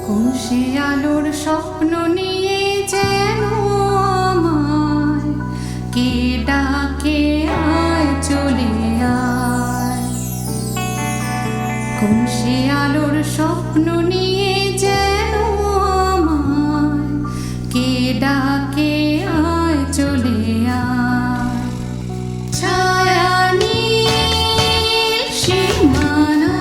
কোন সে আলোর স্বপ্ন নিয়ে যেন আমায় কে ডাকে আয় চলে আয়। কোন সে আলোর স্বপ্ন নিয়ে যেন আমায় কে ডাকে আয় চলে আয়। ছায়া নীল সীমানায়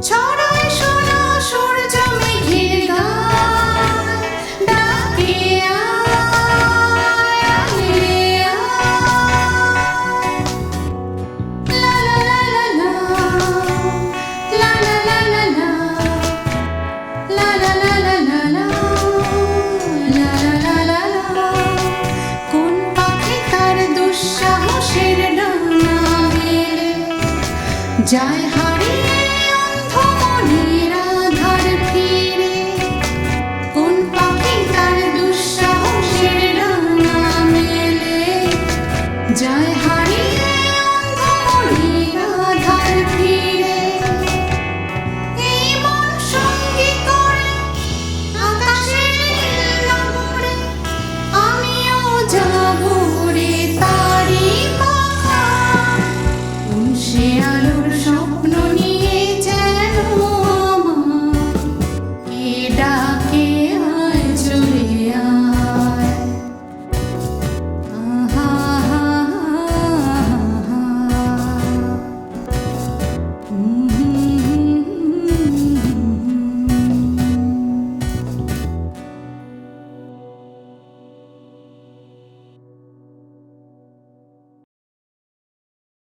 ছড়ায় সোনা সূর্য মেঘের গায়, ডাকে আয় আয় লা লা লা লা লা লা লা লা লা লা লা লা লা লা লা লা লা। কোন পাখি তার দুঃসাহসের ডানা মেলে যায়